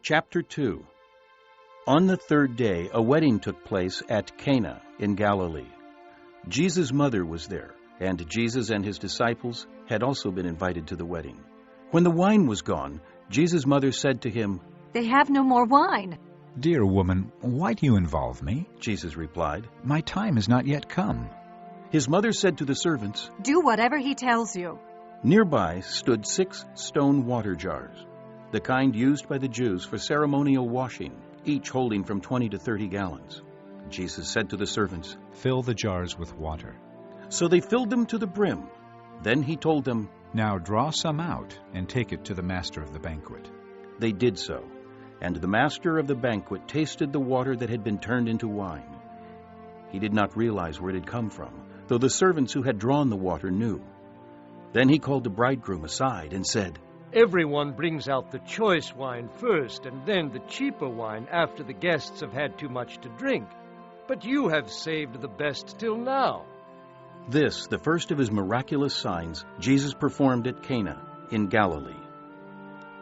Chapter 2. On the third day, a wedding took place at Cana in Galilee. Jesus' mother was there, and Jesus and his disciples had also been invited to the wedding. When the wine was gone, Jesus' mother said to him, "They have no more wine." "Dear woman, why do you involve me?" Jesus replied. "My time has not yet come." His mother said to the servants, "Do whatever he tells you." Nearby stood 6 stone water jars, the kind used by the Jews for ceremonial washing, each holding from 20 to 30 gallons. Jesus said to the servants, "Fill the jars with water." So they filled them to the brim. Then he told them, "Now draw some out and take it to the master of the banquet." They did so, and the master of the banquet tasted the water that had been turned into wine. He did not realize where it had come from, though the servants who had drawn the water knew. Then he called the bridegroom aside and said, "Everyone brings out the choice wine first, and then the cheaper wine after the guests have had too much to drink. But you have saved the best till now." This, the first of his miraculous signs, Jesus performed at Cana in Galilee.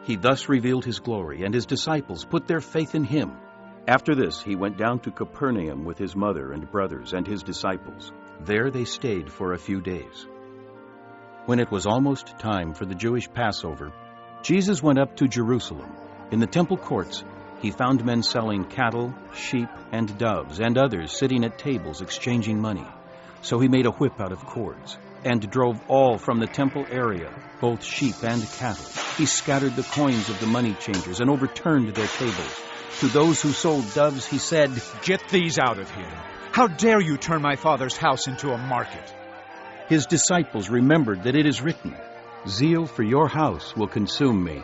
He thus revealed his glory, and his disciples put their faith in him. After this, he went down to Capernaum with his mother and brothers and his disciples. There they stayed for a few days. When it was almost time for the Jewish Passover, Jesus went up to Jerusalem. In the temple courts, he found men selling cattle, sheep, and doves, and others sitting at tables exchanging money. So he made a whip out of cords and drove all from the temple area, both sheep and cattle. He scattered the coins of the money changers and overturned their tables. To those who sold doves, he said, "Get these out of here! How dare you turn my Father's house into a market?" His disciples remembered that it is written, "Zeal for your house will consume me."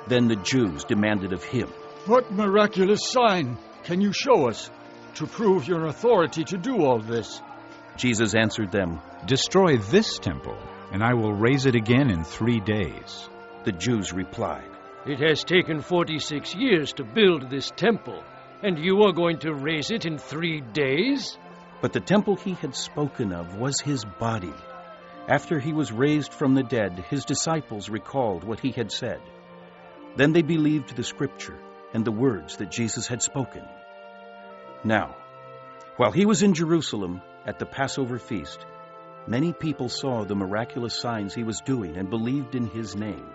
Then the Jews demanded of him, "What miraculous sign can you show us to prove your authority to do all this?" Jesus answered them, "Destroy this temple, and I will raise it again in 3 days." The Jews replied, "It has taken 46 years to build this temple, and you are going to raise it in 3 days?" But the temple he had spoken of was his body. After he was raised from the dead, his disciples recalled what he had said. Then they believed the scripture and the words that Jesus had spoken. Now, while he was in Jerusalem at the Passover feast, many people saw the miraculous signs he was doing and believed in his name.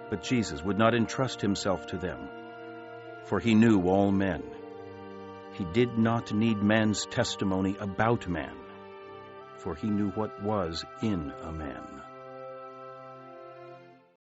But Jesus would not entrust himself to them, for he knew all men. He did not need man's testimony about man, for he knew what was in a man.